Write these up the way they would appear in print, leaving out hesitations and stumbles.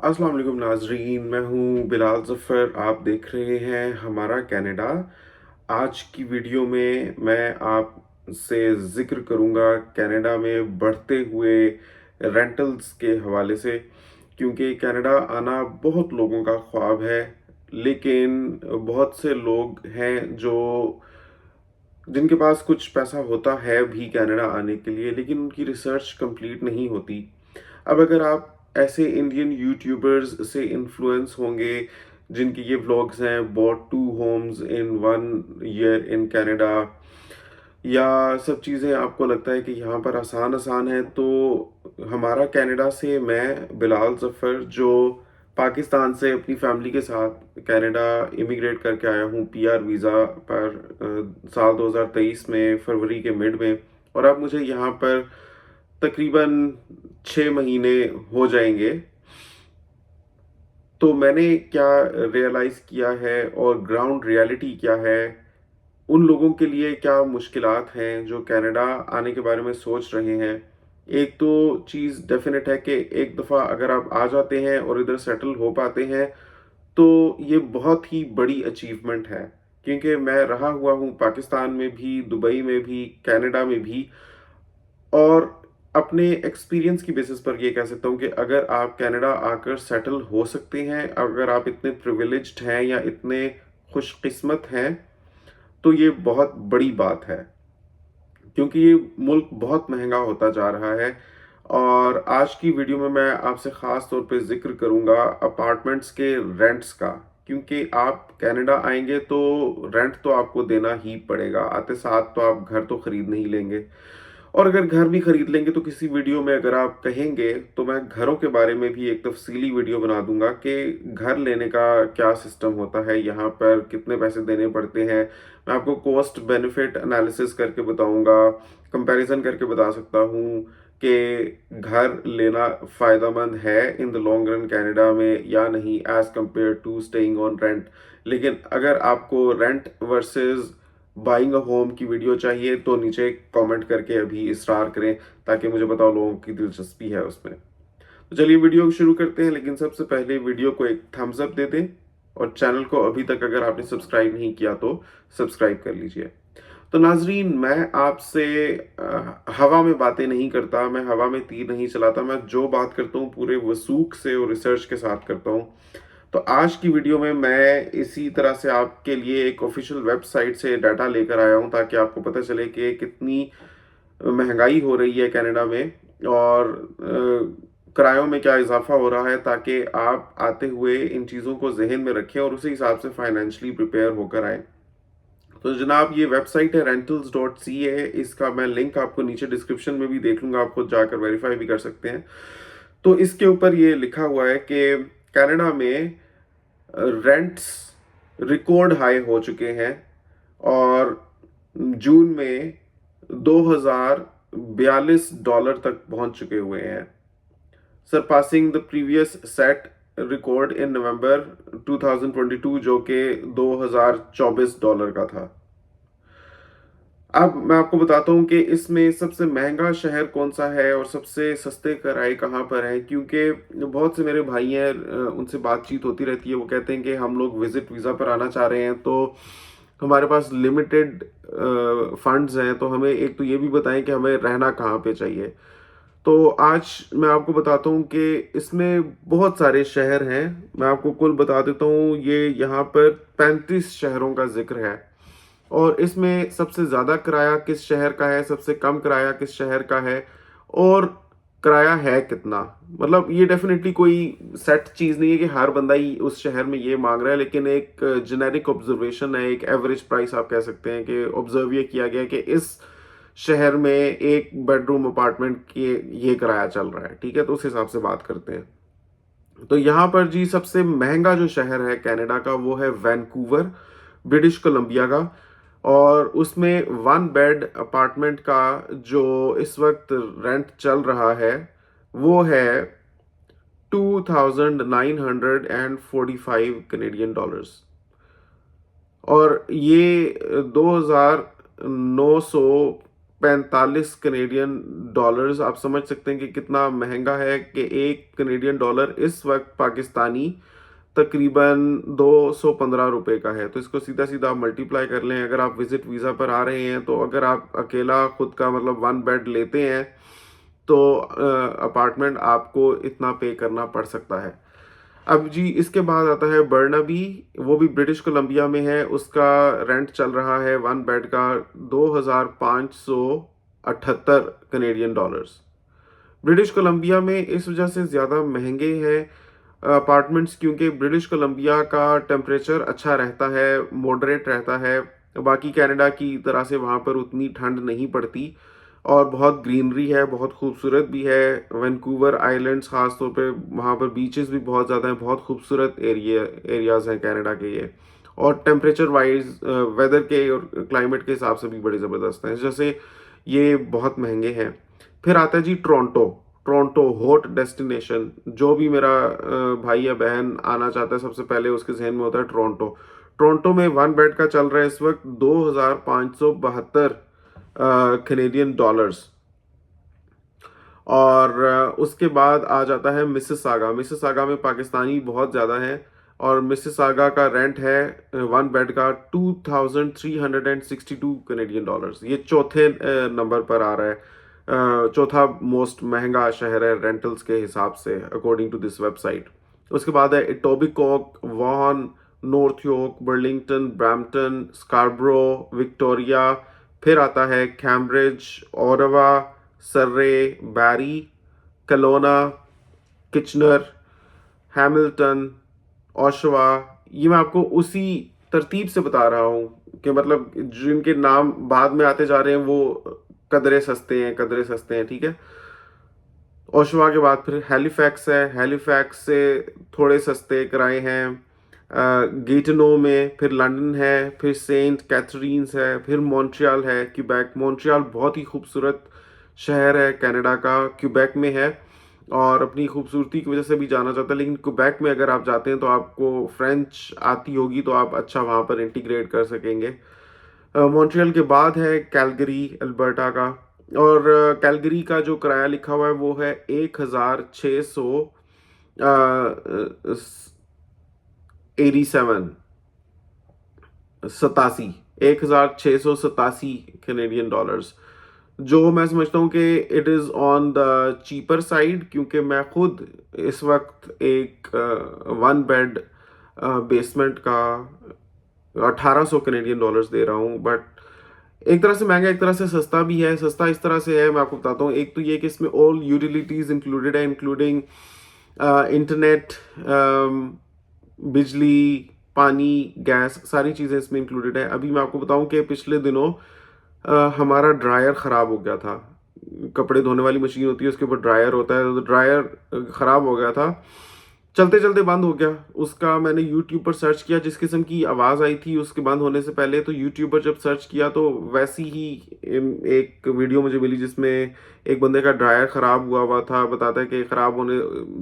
अस्सलाम वालेकुम नाजरीन, मैं हूँ बिलाल ज़फ़र। आप देख रहे हैं हमारा कनाडा। आज की वीडियो में मैं आपसे ज़िक्र करूँगा कनाडा में बढ़ते हुए रेंटल्स के हवाले से, क्योंकि कनाडा आना बहुत लोगों का ख्वाब है। लेकिन बहुत से लोग हैं जो जिनके पास कुछ पैसा होता है भी कनाडा आने के लिए, लेकिन उनकी रिसर्च कंप्लीट नहीं होती। अब अगर आप ऐसे इंडियन यूट्यूबर्स से इन्फ्लुएंस होंगे जिनके ये व्लॉग्स हैं, bought 2 homes in 1 year in Canada, या सब चीज़ें आपको लगता है कि यहाँ पर आसान आसान है, तो हमारा कनाडा से मैं बिलाल ज़फ़र, जो पाकिस्तान से अपनी फैमिली के साथ कनाडा इमिग्रेट करके आया हूँ पीआर वीज़ा पर साल 2023 में फरवरी के मिड में, और अब मुझे यहाँ पर तकरीबन 6 महीने हो जाएंगे। तो मैंने क्या रियलाइज़ किया है और ग्राउंड रियलिटी क्या है, उन लोगों के लिए क्या मुश्किलात हैं जो कनाडा आने के बारे में सोच रहे हैं। एक तो चीज़ डेफिनेट है कि एक दफ़ा अगर आप आ जाते हैं और इधर सेटल हो पाते हैं, तो ये बहुत ही बड़ी अचीवमेंट है। क्योंकि मैं रहा हुआ हूँ पाकिस्तान में भी, दुबई में भी, कनाडा में भी, और अपने एक्सपीरियंस की बेसिस पर ये कह सकता हूँ कि अगर आप कनाडा आकर सेटल हो सकते हैं, अगर आप इतने प्रिविलेज्ड हैं या इतने खुशकिस्मत हैं, तो ये बहुत बड़ी बात है। क्योंकि ये मुल्क बहुत महंगा होता जा रहा है। और आज की वीडियो में मैं आपसे ख़ास तौर पे ज़िक्र करूँगा अपार्टमेंट्स के रेंट्स का। क्योंकि आप कनाडा आएंगे तो रेंट तो आपको देना ही पड़ेगा, आते साथ तो आप घर तो ख़रीद नहीं लेंगे। और अगर घर भी खरीद लेंगे तो किसी वीडियो में अगर आप कहेंगे तो मैं घरों के बारे में भी एक तफसीली वीडियो बना दूंगा कि घर लेने का क्या सिस्टम होता है, यहाँ पर कितने पैसे देने पड़ते हैं। मैं आपको कॉस्ट बेनिफिट एनालिसिस करके बताऊंगा, कंपैरिजन करके बता सकता हूँ कि घर लेना फ़ायदेमंद है in the long run Canada में या नहीं, as compared to staying on rent. लेकिन अगर आपको rent versus buying a home की वीडियो चाहिए तो नीचे कमेंट करके अभी इसरार करें, ताकि मुझे पता हो लोगों की दिलचस्पी है उसमें। तो चलिए वीडियो शुरू करते हैं, लेकिन सबसे पहले वीडियो को एक थम्स अप दे दें, और चैनल को अभी तक अगर आपने सब्सक्राइब नहीं किया तो सब्सक्राइब कर लीजिए। तो नाजरीन, मैं आपसे हवा में बातें नहीं करता, मैं हवा में तीर नहीं चलाता, मैं जो बात करता हूँ पूरे वसूख से और रिसर्च के साथ करता हूँ। तो आज की वीडियो में मैं इसी तरह से आपके लिए एक ऑफिशियल वेबसाइट से डाटा लेकर आया हूं, ताकि आपको पता चले कि कितनी महंगाई हो रही है कनाडा में, और किरायों में क्या इजाफा हो रहा है, ताकि आप आते हुए इन चीज़ों को जहन में रखें और उसी हिसाब से फाइनेंशियली प्रिपेयर होकर आए। तो जनाब, ये वेबसाइट है rentals.ca। इसका मैं लिंक आपको नीचे डिस्क्रिप्शन में भी देख लूंगा, आप खुद जाकर वेरीफाई भी कर सकते हैं। तो इसके ऊपर ये लिखा हुआ है कि कनाडा में रेंट्स रिकॉर्ड हाई हो चुके हैं, और जून में $2042 तक पहुंच चुके हुए हैं, surpassing the previous set record in November 2022, जो कि $2024 का था। अब मैं आपको बताता हूँ कि इसमें सबसे महंगा शहर कौन सा है और सबसे सस्ते किराए कहाँ पर हैं। क्योंकि बहुत से मेरे भाई हैं, उनसे बातचीत होती रहती है, वो कहते हैं कि हम लोग विजिट वीज़ा पर आना चाह रहे हैं, तो हमारे पास लिमिटेड फंड्स हैं, तो हमें एक तो ये भी बताएं कि हमें रहना कहाँ पे चाहिए। तो आज मैं आपको बताता हूँ कि इसमें बहुत सारे शहर हैं। मैं आपको कुल बता देता हूँ, ये यहाँ पर 35 शहरों का जिक्र है, और इसमें सबसे ज़्यादा किराया किस शहर का है, सबसे कम किराया किस शहर का है, और किराया है कितना। मतलब ये डेफिनेटली कोई सेट चीज़ नहीं है कि हर बंदा ही उस शहर में ये मांग रहा है, लेकिन एक जेनेरिक ऑब्जर्वेशन है, एक एवरेज प्राइस आप कह सकते हैं कि ऑब्जर्व ये किया गया कि इस शहर में एक बेडरूम अपार्टमेंट की ये किराया चल रहा है। ठीक है, तो उस हिसाब से बात करते हैं। तो यहाँ पर जी सबसे महंगा जो शहर है कनाडा का, वो है वैंकूवर, ब्रिटिश कोलंबिया का। और उसमें 1 बेड अपार्टमेंट का जो इस वक्त रेंट चल रहा है, वो है $2,945 कैनेडियन। और ये 2,900 45 कनेडियन डॉलर्स। आप समझ सकते हैं कि कितना महंगा है कि 1 कनेडियन डॉलर इस वक्त पाकिस्तानी तकरीबन 215 रुपए का है। तो इसको सीधा सीधा आप मल्टीप्लाई कर लें। अगर आप विजिट वीज़ा पर आ रहे हैं, तो अगर आप अकेला खुद का मतलब 1 बेड लेते हैं, तो अपार्टमेंट आपको इतना पे करना पड़ सकता है। अब जी इसके बाद आता है बर्नाबी, वो भी ब्रिटिश कोलंबिया में है। उसका रेंट चल रहा है 1 बेड का 2578 कनेडियन डॉलर्स। ब्रिटिश कोलंबिया में इस वजह से ज़्यादा महंगे हैं अपार्टमेंट्स, क्योंकि ब्रिटिश कोलंबिया का टेम्परेचर अच्छा रहता है, मॉडरेट रहता है। बाकी कनाडा की तरह से वहाँ पर उतनी ठंड नहीं पड़ती, और बहुत ग्रीनरी है, बहुत खूबसूरत भी है। वैंकूवर आइलैंड्स ख़ास तौर पे, वहाँ पर बीचेस भी बहुत ज़्यादा हैं, बहुत खूबसूरत एरियाज़ हैं कनाडा के ये। और टेम्परेचर वाइज वेदर के और क्लाइमेट के हिसाब से भी बड़े ज़बरदस्त हैं, जैसे ये बहुत महंगे हैं। फिर आता है जी टोरंटो। टोरंटो हॉट डेस्टिनेशन, जो भी मेरा भाई या बहन आना चाहता है, सबसे पहले उसके जहन में होता है टोरंटो। टोरंटो में 1 बेड का चल रहा है इस वक्त 2572 कनेडियन डॉलर्स। और उसके बाद आ जाता है मिसिसागा। मिसिसागा में पाकिस्तानी बहुत ज़्यादा हैं, और मिसिसागा का रेंट है 1 बेड का 2362 कनेडियन डॉलर्स। ये चौथे नंबर पर आ रहा है, चौथा मोस्ट महंगा शहर है रेंटल्स के हिसाब से, अकॉर्डिंग टू दिस वेबसाइट। उसके बाद है Etobicoke, Vaughan, North York, Burlington, Brampton, Scarborough, Victoria. फिर आता है Cambridge, Ottawa, Surrey, Barrie, Kelowna, Kitchener, Hamilton, Oshawa. ये मैं आपको उसी तरतीब से बता रहा हूँ कि मतलब जिनके नाम बाद में आते जा रहे हैं वो कदरे सस्ते हैं, कदरे सस्ते हैं, ठीक है। ओशवा के बाद फिर हैलिफैक्स है। हैलिफैक्स से थोड़े सस्ते किराए हैं। गेटनो में, फिर लंदन है, फिर सेंट कैथरीन्स है, फिर मॉन्ट्रियल है, क्यूबेक। मॉन्ट्रियल बहुत ही खूबसूरत शहर है कनाडा का, क्यूबेक में है, और अपनी खूबसूरती की वजह से भी जाना जाता है। लेकिन क्यूबेक में अगर आप जाते हैं तो आपको फ्रेंच आती होगी, तो आप अच्छा वहाँ पर इंटीग्रेट कर सकेंगे। मॉन्ट्रियल के बाद है कैलगरी, अल्बर्टा का। और कैलगरी का जो किराया लिखा हुआ है वो है 1687 सतासी, 1687 कनेडियन डॉलर्स, जो मैं समझता हूँ कि it is on the cheaper side, क्योंकि मैं खुद इस वक्त एक 1 बेड बेसमेंट का 1800 कनेडियन डॉलर्स दे रहा हूँ। बट एक तरह से महंगा, एक तरह से सस्ता भी है। सस्ता इस तरह से है, मैं आपको बताता हूँ। एक तो ये कि इसमें ऑल यूटिलिटीज़ इंक्लूडेड है, इंक्लूडिंग इंटरनेट, बिजली, पानी, गैस, सारी चीज़ें इसमें इंक्लूडेड है। अभी मैं आपको बताऊं कि पिछले दिनों हमारा ड्रायर ख़राब हो गया था। कपड़े धोने वाली मशीन होती है, उसके ऊपर ड्रायर होता है, तो ड्रायर ख़राब हो गया था, चलते चलते बंद हो गया। उसका मैंने यूट्यूब पर सर्च किया, जिस किस्म की आवाज़ आई थी उसके बंद होने से पहले, तो यूट्यूब पर जब सर्च किया तो वैसी ही एक वीडियो मुझे मिली जिसमें एक बंदे का ड्रायर ख़राब हुआ हुआ था। बताता है कि ख़राब होने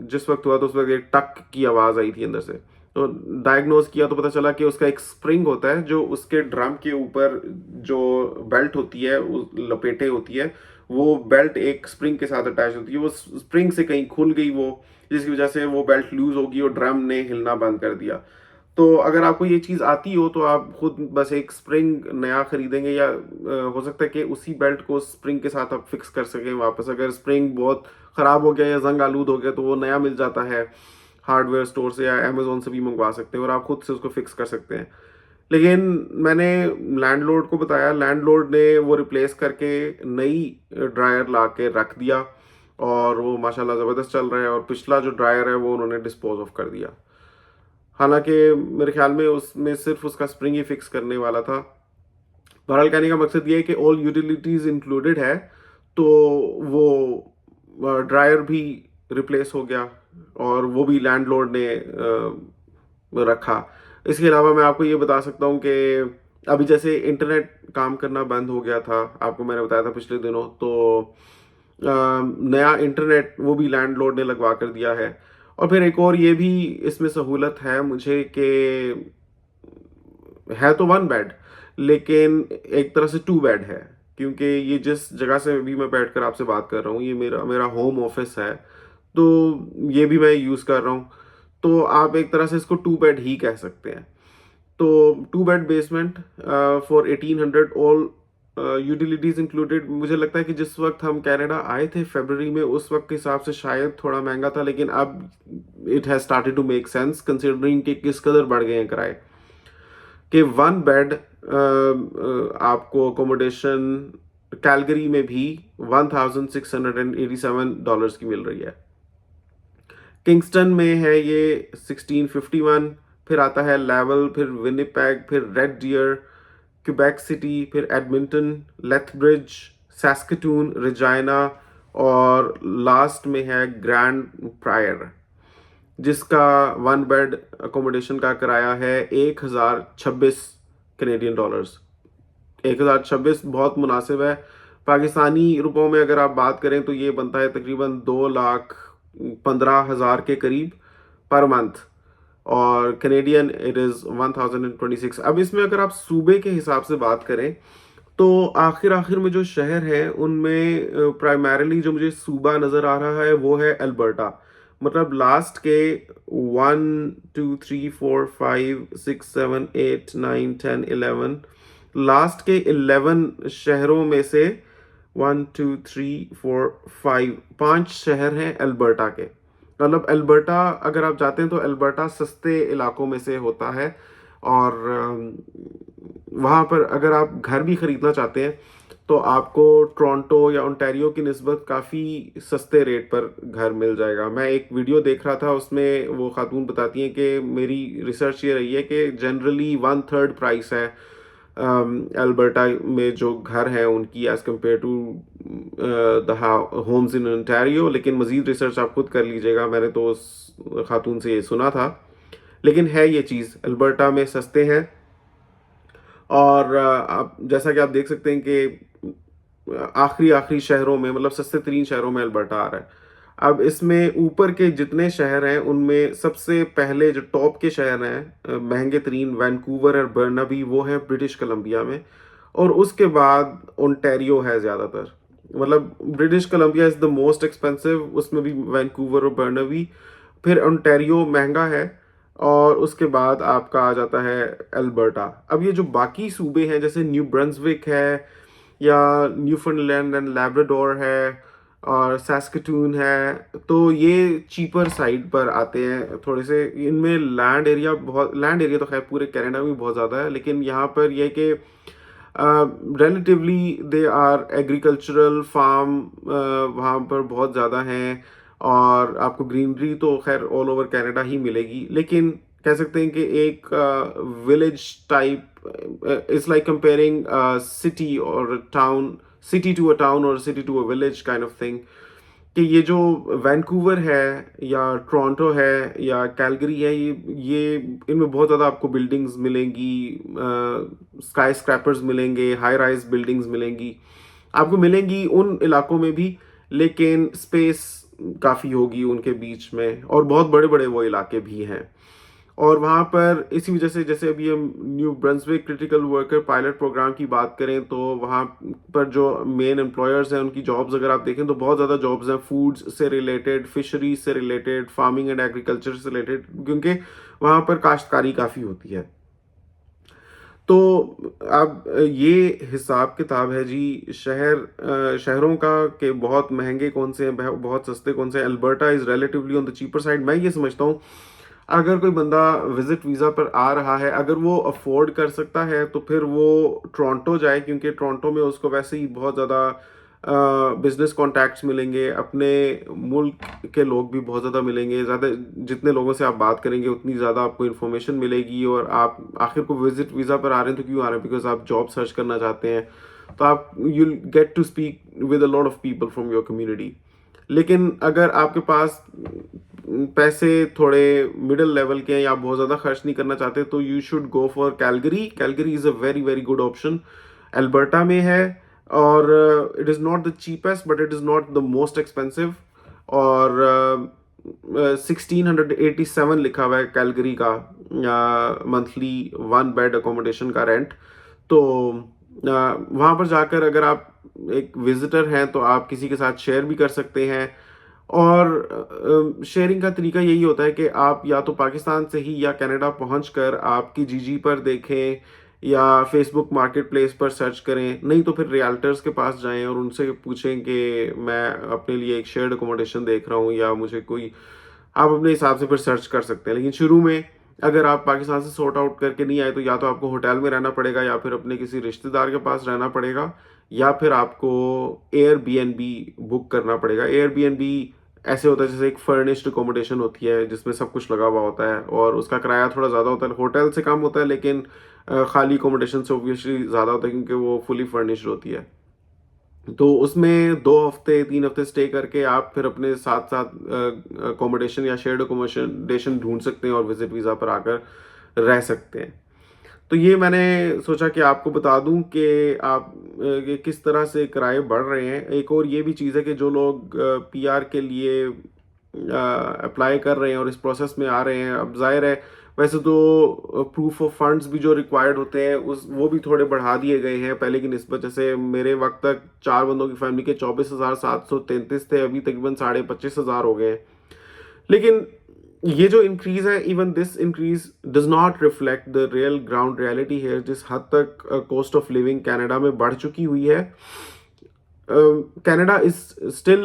जिस वक्त हुआ तो उस वक्त एक टक की आवाज़ आई थी अंदर से। तो डायग्नोज किया तो पता चला कि उसका एक स्प्रिंग होता है जो उसके ड्रम के ऊपर जो बेल्ट होती है, लपेटे होती है, वो बेल्ट एक स्प्रिंग के साथ अटैच होती है। वो स्प्रिंग से कहीं खुल गई वो, जिसकी वजह से वो बेल्ट लूज होगी और ड्रम ने हिलना बंद कर दिया। तो अगर आपको ये चीज़ आती हो तो आप खुद बस एक स्प्रिंग नया खरीदेंगे, या हो सकता है कि उसी बेल्ट को स्प्रिंग के साथ आप फिक्स कर सकें वापस। अगर स्प्रिंग बहुत ख़राब हो गया या जंग आलूद हो गया तो वो नया मिल जाता है हार्डवेयर स्टोर से, या अमेजोन से भी मंगवा सकते हैं और आप खुद से उसको फिक्स कर सकते हैं। लेकिन मैंने लैंडलॉर्ड को बताया, लैंडलॉर्ड ने वो रिप्लेस करके नई ड्रायर ला के रख दिया, और वो माशाल्लाह ज़बरदस्त चल रहा है। और पिछला जो ड्रायर है वो उन्होंने डिस्पोज ऑफ कर दिया, हालांकि मेरे ख्याल में उसमें सिर्फ उसका स्प्रिंग ही फिक्स करने वाला था। बहरहाल कहने का मकसद ये है कि ऑल यूटिलिटीज़ इंक्लूडेड है, तो वो ड्रायर भी रिप्लेस हो गया, और वो भी लैंडलॉर्ड ने रखा। इसके अलावा मैं आपको ये बता सकता हूँ कि अभी जैसे इंटरनेट काम करना बंद हो गया था, आपको मैंने बताया था पिछले दिनों, तो नया इंटरनेट वो भी लैंडलॉर्ड ने लगवा कर दिया है। और फिर एक और ये भी इसमें सहूलत है मुझे कि है तो 1 बेड, लेकिन एक तरह से 2 बेड है, क्योंकि ये जिस जगह से अभी मैं बैठकर आपसे बात कर रहा हूँ, ये मेरा मेरा होम ऑफिस है, तो ये भी मैं यूज़ कर रहा हूँ। तो आप एक तरह से इसको 2 बेड ही कह सकते हैं। तो 2 bed basement for 1800, all utilities included. मुझे लगता है कि जिस वक्त हम कनाडा आए थे फरवरी में, उस वक्त के हिसाब से शायद थोड़ा महंगा था, लेकिन अब it has started to make sense considering कि किस कदर बढ़ गए हैं किराए। कि 1 बेड आपको अकोमोडेशन कैलगरी में भी $1687 की मिल रही है। किंगस्टन में है ये 1651, फिर आता है लेवल, फिर विनिपेग, फिर रेड डियर, क्यूबेक सिटी, फिर एडमिंटन, लेथब्रिज, सैस्कटून, रेजाइना, और लास्ट में है ग्रैंड प्रायर, जिसका 1 बेड अकोमोडेशन का किराया है 1026 कैनेडियन डॉलर्स। 1026 बहुत मुनासिब है। पाकिस्तानी रुपयों में अगर आप बात करें तो ये बनता है तकरीबन 2,15,000 के करीब पर मंथ, और कैनेडियन इट इज़ 1026। अब इसमें अगर आप सूबे के हिसाब से बात करें तो आखिर आखिर में जो शहर हैं उनमें प्राइमरीली जो मुझे सूबा नज़र आ रहा है वो है अल्बर्टा। मतलब लास्ट के 1 2 3 4 5 6 7 8 9 10 11, लास्ट के 11 शहरों में से 1 2 3 4 5 5 शहर हैं अल्बर्टा के। मतलब अल्बर्टा अगर आप जाते हैं तो अल्बर्टा सस्ते इलाकों में से होता है, और वहाँ पर अगर आप घर भी ख़रीदना चाहते हैं तो आपको टोरंटो या ओंटारियो की निस्बत काफ़ी सस्ते रेट पर घर मिल जाएगा। मैं एक वीडियो देख रहा था, उसमें वो खातून बताती हैं कि मेरी रिसर्च ये रही है कि जनरली 1/3 प्राइस है अल्बर्टा में जो घर हैं उनकी as compared to the homes in Ontario. लेकिन मज़ीद रिसर्च आप खुद कर लीजिएगा, मैंने तो उस खातून से ये सुना था। लेकिन है ये चीज़, अल्बर्टा में सस्ते हैं। और आप जैसा कि आप देख सकते हैं कि आखिरी आखिरी शहरों में, मतलब सस्ते तरीन शहरों में अल्बर्टा आ रहा है। अब इसमें ऊपर के जितने शहर हैं उनमें सबसे पहले जो टॉप के शहर हैं महंगे तरीन, वैंकूवर और बर्नाबी, वो है ब्रिटिश कोलंबिया में। और उसके बाद ओंटारियो है ज़्यादातर। मतलब British Columbia is the most expensive, उसमें भी वैंकूवर और बर्नाबी। फिर ओंटारियो महंगा है, और उसके बाद आपका आ जाता है अल्बर्टा। अब ये जो बाकी सूबे हैं जैसे न्यू ब्रंसविक है, या न्यूफाउंडलैंड एंड लैब्राडोर है, और सैस्कटून है, तो ये चीपर साइड पर आते हैं थोड़े से। इनमें लैंड एरिया तो खैर पूरे कनाडा में बहुत ज़्यादा है, लेकिन यहाँ पर यह कि relatively they are agricultural farm वहाँ पर बहुत ज़्यादा हैं, और आपको ग्रीनरी तो खैर ऑल ओवर कनाडा ही मिलेगी। लेकिन कह सकते हैं कि एक village type, it's like comparing city और town, city to a town और city to a village kind of thing. कि ये जो वैंकूवर है या टोरंटो है या कैलगरी है, ये इनमें बहुत ज़्यादा आपको बिल्डिंग्स मिलेंगी, स्काई स्क्रैपर्स मिलेंगे, हाई राइज बिल्डिंग्स मिलेंगी, आपको मिलेंगी उन इलाकों में भी। लेकिन स्पेस काफ़ी होगी उनके बीच में, और बहुत बड़े बड़े वो इलाके भी हैं। और वहाँ पर इसी वजह से, जैसे अभी हम New Brunswick critical worker pilot program की बात करें तो वहाँ पर जो मेन एम्प्लॉयर्स हैं उनकी जॉब्स अगर आप देखें तो बहुत ज़्यादा जॉब्स हैं फूड्स से रिलेटेड, फिशरीज से रिलेटेड, फार्मिंग एंड एग्रीकल्चर से रिलेटेड, क्योंकि वहाँ पर काश्तकारी काफ़ी होती है। तो अब ये हिसाब किताब है जी शहरों का, कि बहुत महंगे कौन से हैं, बहुत सस्ते कौन से हैं। Alberta is relatively on the cheaper side. मैं ये समझता हूँ अगर कोई बंदा विजिट वीज़ा पर आ रहा है, अगर वो अफोर्ड कर सकता है तो फिर वो टोरंटो जाए, क्योंकि टोरंटो में उसको वैसे ही बहुत ज़्यादा बिजनेस कॉन्टैक्ट्स मिलेंगे, अपने मुल्क के लोग भी बहुत ज़्यादा मिलेंगे। ज़्यादा जितने लोगों से आप बात करेंगे उतनी ज़्यादा आपको इन्फॉर्मेशन मिलेगी। और आप आखिर को विजिट वीज़ा पर आ रहे हैं तो क्यों आ रहे हैं? बिकॉज आप जॉब सर्च करना चाहते हैं, तो आप you get to speak with a lot of people from your community. लेकिन अगर आपके पास पैसे थोड़े मिडिल लेवल के हैं या आप बहुत ज़्यादा खर्च नहीं करना चाहते, तो you should go for Calgary. Calgary is a very very good option. Alberta में है, और it is not the cheapest but it is not the most expensive. और 1687 लिखा हुआ है कैलगरी का मंथली 1 बेड अकोमोडेशन का रेंट। तो वहाँ पर जाकर अगर आप एक विज़िटर हैं तो आप किसी के साथ शेयर भी कर सकते हैं। और शेयरिंग का तरीका यही होता है कि आप या तो पाकिस्तान से ही या कनाडा पहुँचकर आप किजीजी पर देखें या फ़ेसबुक मार्केटप्लेस पर सर्च करें, नहीं तो फिर रियल्टर्स के पास जाएँ और उनसे पूछें कि मैं अपने लिए एक शेयर्ड अकोमोडेशन देख रहा हूँ या मुझे कोई। आप अपने हिसाब से फिर सर्च कर सकते हैं। लेकिन शुरू में अगर आप पाकिस्तान से सॉर्ट आउट करके नहीं आए तो या तो आपको होटल में रहना पड़ेगा या फिर अपने किसी रिश्तेदार के पास रहना पड़ेगा या फिर आपको एयरबीएनबी बुक करना पड़ेगा। एयरबीएनबी ऐसे होता है जैसे एक फर्निश्ड अकोमोडेशन होती है जिसमें सब कुछ लगा हुआ होता है और उसका किराया थोड़ा ज़्यादा होता है, होटल से कम होता है लेकिन खाली अकोमोडेशन से ऑब्वियसली ज़्यादा होता है क्योंकि वो फुली फर्निश्ड होती है। तो उसमें 2 हफ्ते 3 हफ्ते स्टे करके आप फिर अपने साथ-साथ अकोमोडेशन या शेयर्ड अकोमोडेशन ढूँढ सकते हैं और विज़िट वीज़ा पर आकर रह सकते हैं। तो ये मैंने सोचा कि आपको बता दूँ कि आप कि किस तरह से किराए बढ़ रहे हैं। एक और ये भी चीज़ है कि जो लोग पीआर के लिए अप्लाई कर रहे हैं और इस प्रोसेस में आ रहे हैं, अब ज़ाहिर है वैसे तो प्रूफ ऑफ फंड्स भी जो रिक्वायर्ड होते हैं उस वो भी थोड़े बढ़ा दिए गए हैं पहले की निस्बत। जैसे मेरे वक्त तक 4 बंदों की फैमिली के 24,733 थे, अभी तकरीबन 25,500 हो गए हैं। लेकिन ये जो इंक्रीज है, even this increase does not reflect the real ground reality है। जिस हद तक कॉस्ट ऑफ लिविंग कनाडा में बढ़ चुकी हुई है, Canada is still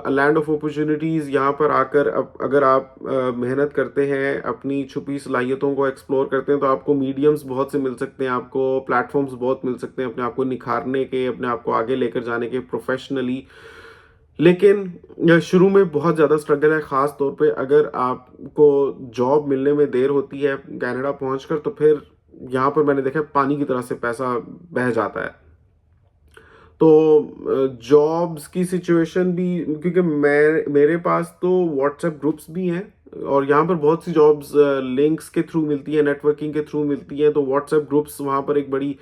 land of opportunities. यहाँ पर आकर अब अगर आप मेहनत करते हैं, अपनी छुपी सलाहियतों को एक्सप्लोर करते हैं तो आपको मीडियम्स बहुत से मिल सकते हैं, आपको प्लेटफॉर्म्स बहुत मिल सकते हैं अपने आप को निखारने के, अपने आप को आगे लेकर जाने के प्रोफेशनली। लेकिन शुरू में बहुत ज़्यादा स्ट्रगल है, ख़ास तौर पे अगर आपको जॉब मिलने में देर होती है कनाडा पहुंचकर, तो फिर यहाँ पर मैंने देखा है पानी की तरह से पैसा बह जाता है। तो जॉब्स की सिचुएशन भी, क्योंकि मेरे पास तो व्हाट्सएप ग्रुप्स भी हैं और यहाँ पर बहुत सी जॉब्स लिंक्स के थ्रू मिलती हैं, नेटवर्किंग के थ्रू मिलती हैं। तो व्हाट्सएप ग्रुप्स वहाँ पर एक बड़ी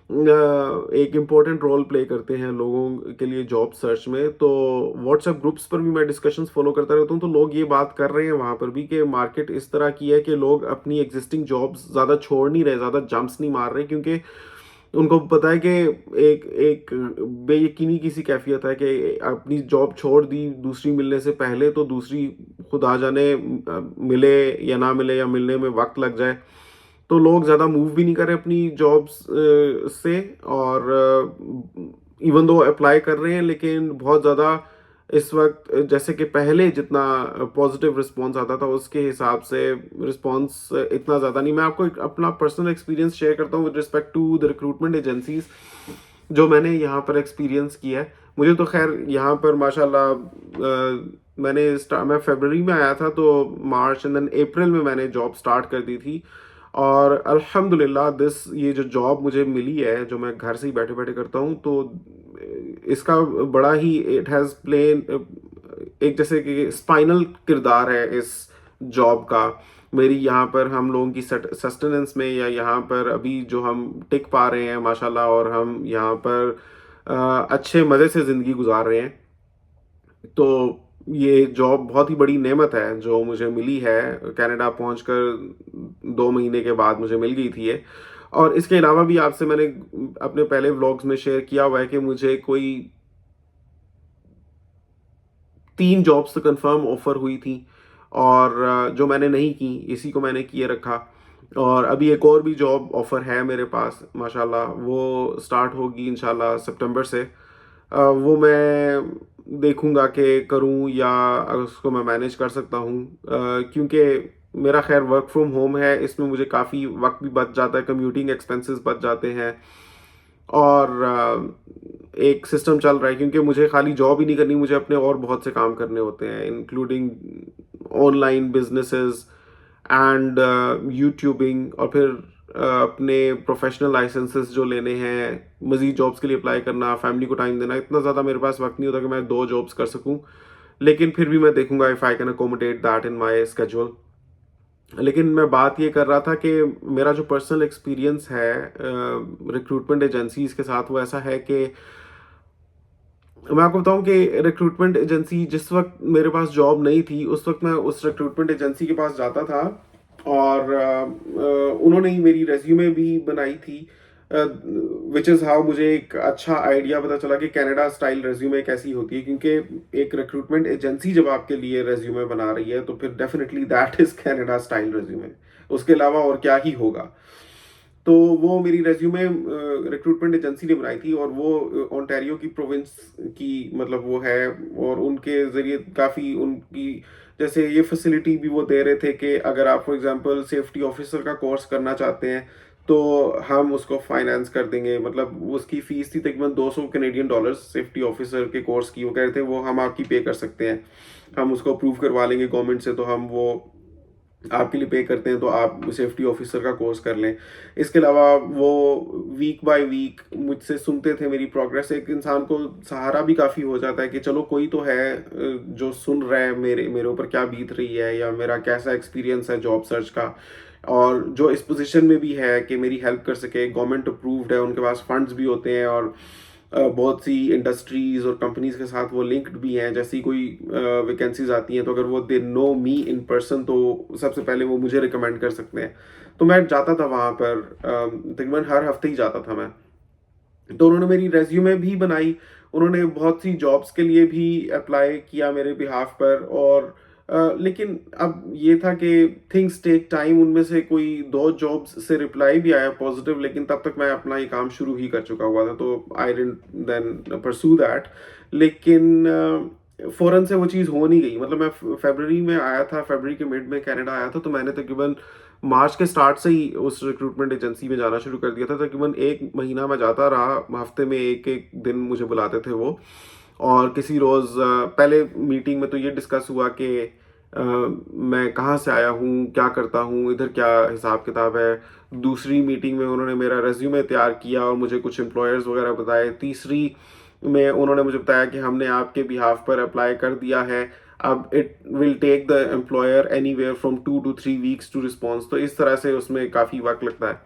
एक इम्पोर्टेंट रोल प्ले करते हैं लोगों के लिए जॉब सर्च में। तो व्हाट्सएप ग्रुप्स पर भी मैं डिस्कशंस फॉलो करता रहता हूँ, तो लोग ये बात कर रहे हैं वहाँ पर भी कि मार्केट इस तरह की है कि लोग अपनी एग्जिस्टिंग जॉब्स ज़्यादा छोड़ नहीं रहे, ज़्यादा जंप्स नहीं मार रहे, क्योंकि उनको पता है कि एक एक बेयकीनी की सी कैफियत है कि अपनी जॉब छोड़ दी दूसरी मिलने से पहले, तो दूसरी खुदा जाने मिले या ना मिले या मिलने में वक्त लग जाए। तो लोग ज़्यादा मूव भी नहीं कर रहे अपनी जॉब्स से, और इवन दो अप्लाई कर रहे हैं लेकिन बहुत ज़्यादा इस वक्त जैसे कि पहले जितना पॉजिटिव रिस्पॉन्स आता था उसके हिसाब से रिस्पॉन्स इतना ज़्यादा नहीं। मैं आपको एक अपना पर्सनल एक्सपीरियंस शेयर करता हूँ with respect to the recruitment agencies जो मैंने यहाँ पर एक्सपीरियंस किया है। मुझे तो खैर यहाँ पर माशाल्लाह मैं फरवरी में आया था, तो मार्च एंड देन अप्रैल में मैंने जॉब स्टार्ट कर दी थी। और अल्हम्दुलिल्लाह ये जो जॉब मुझे मिली है जो मैं घर से ही बैठे बैठे करता हूँ, तो इसका बड़ा ही इट हैज़ प्लेन एक जैसे कि स्पाइनल किरदार है इस जॉब का। मेरी यहाँ पर हम लोगों की सस्टेनेंस में या यहाँ पर अभी जो हम टिक पा रहे हैं माशाल्लाह, और हम यहाँ पर अच्छे मज़े से ज़िंदगी गुजार रहे हैं। तो ये जॉब बहुत ही बड़ी नेमत है जो मुझे मिली है। कनाडा पहुंचकर 2 महीने के बाद मुझे मिल गई थी ये। और इसके अलावा भी आपसे मैंने अपने पहले व्लॉग्स में शेयर किया हुआ है कि मुझे कोई 3 जॉब्स तो कंफर्म ऑफर हुई थी और जो मैंने नहीं की, इसी को मैंने किए रखा। और अभी एक और भी जॉब ऑफर है मेरे पास माशाल्लाह, वो स्टार्ट होगी इंशाल्लाह सितंबर से। वो मैं देखूंगा कि करूं या उसको मैं मैनेज कर सकता हूं, क्योंकि मेरा खैर वर्क फ्रॉम होम है, इसमें मुझे काफ़ी वक्त भी बच जाता है, कम्यूटिंग एक्सपेंसेस बच जाते हैं। और एक सिस्टम चल रहा है क्योंकि मुझे खाली जॉब ही नहीं करनी, मुझे अपने और बहुत से काम करने होते हैं, including online businesses and YouTubing, और फिर अपने प्रोफेशनल लाइसेंसेस जो लेने हैं, मज़ीद जॉब्स के लिए अप्लाई करना, फैमिली को टाइम देना। इतना ज़्यादा मेरे पास वक्त नहीं होता कि मैं 2 जॉब्स कर सकूं, लेकिन फिर भी मैं देखूंगा if I can accommodate that in my schedule. लेकिन मैं बात ये कर रहा था कि मेरा जो पर्सनल एक्सपीरियंस है रिक्रूटमेंट एजेंसीज के साथ, वो ऐसा है कि मैं आपको बताऊं कि रिक्रूटमेंट एजेंसी, जिस वक्त मेरे पास जॉब नहीं थी उस वक्त मैं उस रिक्रूटमेंट एजेंसी के पास जाता था और उन्होंने ही मेरी रेज्यूमे भी बनाई थी। विच इज़ हाउ मुझे एक अच्छा आइडिया पता चला कि कनाडा स्टाइल रेज्यूमे कैसी होती है, क्योंकि एक रिक्रूटमेंट एजेंसी जब आपके लिए रेज्यूमे बना रही है तो फिर definitely that is Canada style resume, उसके अलावा और क्या ही होगा। तो वो मेरी रेज्यूमे रिक्रूटमेंट एजेंसी ने बनाई थी, और वो ओंटारियो की प्रोविंस की मतलब वो है, और उनके ज़रिए काफ़ी उनकी जैसे ये फैसिलिटी भी वो दे रहे थे कि अगर आप फॉर एग्जांपल सेफ्टी ऑफिसर का कोर्स करना चाहते हैं तो हम उसको फाइनेंस कर देंगे। मतलब उसकी फ़ीस थी तकरीबन 200 कनेडियन डॉलर्स सेफ्टी ऑफिसर के कोर्स की, वो कह रहे थे वो हम आपकी पे कर सकते हैं, हम उसको अप्रूव करवा लेंगे गवर्नमेंट से, तो हम वो आपके लिए पे करते हैं, तो आप सेफ्टी ऑफिसर का कोर्स कर लें। इसके अलावा वो वीक बाय वीक मुझसे सुनते थे मेरी प्रोग्रेस। एक इंसान को सहारा भी काफ़ी हो जाता है कि चलो कोई तो है जो सुन रहा है मेरे मेरे ऊपर क्या बीत रही है, या मेरा कैसा एक्सपीरियंस है जॉब सर्च का, और जो इस पोजीशन में भी है कि मेरी हेल्प कर सके, गवर्नमेंट अप्रूव्ड है, उनके पास फंड्स भी होते हैं, और बहुत सी इंडस्ट्रीज और कंपनीज के साथ वो लिंक्ड भी हैं। जैसी कोई वैकेंसीज आती हैं तो अगर वो they know me in person तो सबसे पहले वो मुझे रिकमेंड कर सकते हैं। तो मैं जाता था वहाँ पर, तकरीबन हर हफ्ते ही जाता था मैं। तो उन्होंने मेरी रेज्यूमे भी बनाई, उन्होंने बहुत सी जॉब्स के लिए भी अप्लाई किया मेरे बिहाफ पर, और लेकिन अब ये था कि थिंग्स टेक टाइम। उनमें से कोई 2 जॉब्स से रिप्लाई भी आया पॉजिटिव, लेकिन तब तक मैं अपना ये काम शुरू ही कर चुका हुआ था, तो I didn't then pursue that. लेकिन फ़ौरन से वो चीज़ हो नहीं गई। मतलब मैं फ़रवरी में आया था, फ़रवरी के मिड में कनाडा आया था, तो मैंने तकरीबन मार्च के स्टार्ट से ही उस रिक्रूटमेंट एजेंसी में जाना शुरू कर दिया था। तकरीबन 1 महीना मैं जाता रहा, हफ्ते में 1-1 दिन मुझे बुलाते थे वो। और किसी रोज़ पहले मीटिंग में तो ये डिस्कस हुआ कि मैं कहाँ से आया हूँ, क्या करता हूँ, इधर क्या हिसाब-किताब है। दूसरी मीटिंग में उन्होंने मेरा रिज़्यूमे तैयार किया और मुझे कुछ एम्प्लॉयर्स वगैरह बताए। तीसरी में उन्होंने मुझे बताया कि हमने आपके बिहाफ़ पर अप्लाई कर दिया है, अब it will take the employer anywhere from 2 to 3 weeks to response. तो इस तरह से उसमें काफ़ी वक़्त लगता है।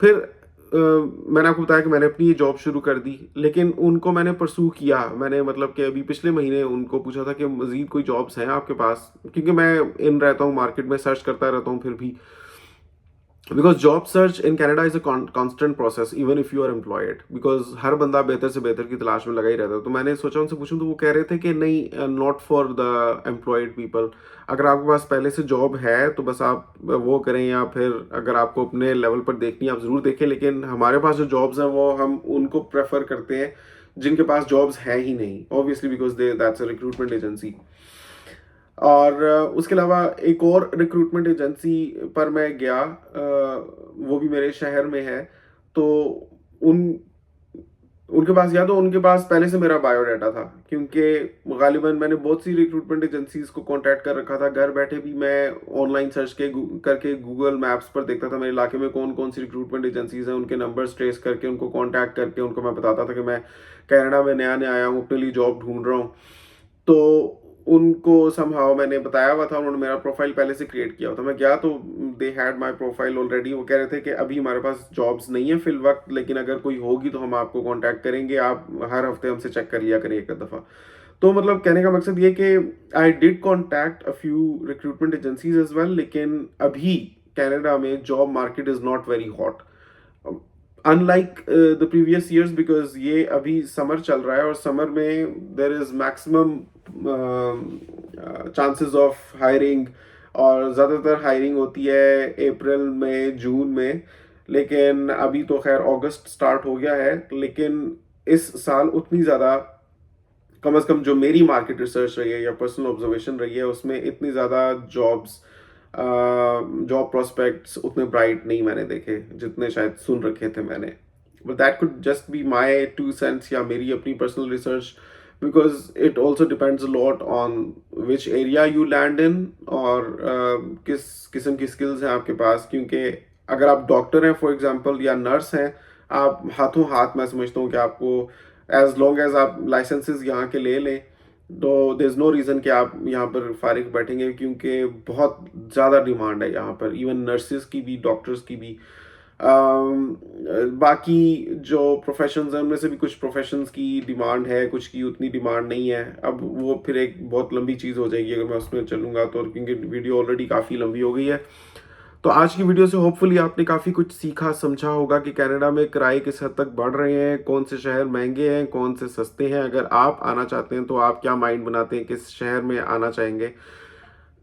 फिर मैंने आपको बताया कि मैंने अपनी ये जॉब शुरू कर दी, लेकिन उनको मैंने परस्यू किया। मैंने मतलब कि अभी पिछले महीने उनको पूछा था कि मज़ीद कोई जॉब्स हैं आपके पास? क्योंकि मैं इन रहता हूँ मार्केट में, सर्च करता रहता हूँ फिर भी। Because job search in Canada is a constant process even if you are employed, because हर बंदा बेहतर से बेहतर की तलाश में लगा ही रहता है। तो मैंने सोचा उनसे पूछूँ, तो वो कह रहे थे कि नहीं, not for the employed people. अगर आपके पास पहले से जॉब है तो बस आप वो करें, या फिर अगर आपको अपने लेवल पर देखनी है आप ज़रूर देखें, लेकिन हमारे पास जो जॉब्स हैं वो हम उनको प्रेफ़र करते हैं जिनके पास जॉब्स हैं ही नहीं। Obviously because they that's a recruitment agency. और उसके अलावा एक और रिक्रूटमेंट एजेंसी पर मैं गया, वो भी मेरे शहर में है। तो उन उनके पास गया तो उनके पास पहले से मेरा बायोडाटा था, क्योंकि गालिबन मैंने बहुत सी रिक्रूटमेंट एजेंसीज को कांटेक्ट कर रखा था। घर बैठे भी मैं ऑनलाइन सर्च करके गूगल मैप्स पर देखता था मेरे इलाके में कौन कौन सी रिक्रूटमेंट एजेंसीज हैं, उनके नंबर्स ट्रेस करके उनको कांटेक्ट करके उनको मैं बताता था कि मैं कनाडा में नया नया आया हूँ, अपने लिए जॉब ढूंढ रहा हूँ। तो उनको समहाउ मैंने बताया हुआ था, उन्होंने मेरा प्रोफाइल पहले से क्रिएट किया हुआ था। मैं गया तो they had my profile already. वो कह रहे थे कि अभी हमारे पास जॉब्स नहीं है फिल वक्त, लेकिन अगर कोई होगी तो हम आपको कांटेक्ट करेंगे, आप हर हफ्ते हमसे चेक कर लिया करें एक दफ़ा। तो मतलब कहने का मकसद ये कि I did contact a few recruitment agencies as well, लेकिन अभी कनाडा में job market is not very hot, unlike the previous years, because ये अभी समर चल रहा है और समर में there is maximum chances of hiring, और ज़्यादातर हायरिंग होती है अप्रैल में, जून में। लेकिन अभी तो खैर अगस्त स्टार्ट हो गया है, लेकिन इस साल उतनी ज़्यादा, कम से कम जो मेरी मार्केट रिसर्च रही है या पर्सनल ऑब्जर्वेशन रही है, उसमें इतनी ज़्यादा जॉब्स, जॉब प्रोस्पेक्ट्स उतने ब्राइट नहीं मैंने देखे जितने शायद सुन रखे थे मैंने। But that could just be my 2 cents या मेरी अपनी personal research, because it also depends lot on which area you land in, और किस किस्म की स्किल्स हैं आपके पास। क्योंकि अगर आप डॉक्टर हैं फॉर एग्जांपल या नर्स हैं, आप हाथों हाथ, मैं समझता हूँ कि आपको एज लॉन्ग एज आप लाइसेंसेस यहाँ के ले लें, तो देर इज़ नो रीज़न कि आप यहाँ पर फारिग बैठेंगे, क्योंकि बहुत ज़्यादा डिमांड है यहाँ पर, इवन नर्सेज की भी, डॉक्टर्स की भी। बाकी जो प्रोफेशंस हैं उनमें से भी कुछ प्रोफेशंस की डिमांड है, कुछ की उतनी डिमांड नहीं है। अब वो फिर एक बहुत लंबी चीज़ हो जाएगी अगर मैं उसमें चलूँगा तो, क्योंकि वीडियो ऑलरेडी काफ़ी लंबी हो गई है। तो आज की वीडियो से होपफुली आपने काफ़ी कुछ सीखा, समझा होगा कि कनाडा में किराए किस हद तक बढ़ रहे हैं, कौन से शहर महँगे हैं, कौन से सस्ते हैं। अगर आप आना चाहते हैं तो आप क्या माइंड बनाते हैं, किस शहर में आना चाहेंगे?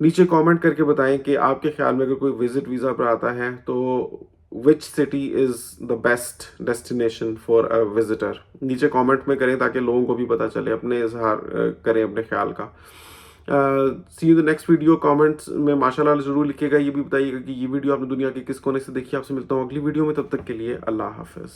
नीचे कमेंट करके बताएँ कि आपके ख़्याल में अगर कोई विज़िट वीज़ा पर आता है तो which city is the best destination for a visitor? नीचे कमेंट में करें ताकि लोगों को भी पता चले, अपने इज़हार करें अपने ख़्याल का। See you the next video. Comments में माशाल्लाह ज़रूर लिखिएगा, ये भी बताइएगा कि ये वीडियो आपने दुनिया के किस कोने से देखी। आपसे मिलता हूँ अगली वीडियो में, तब तक के लिए अल्लाह हाफ़िज़।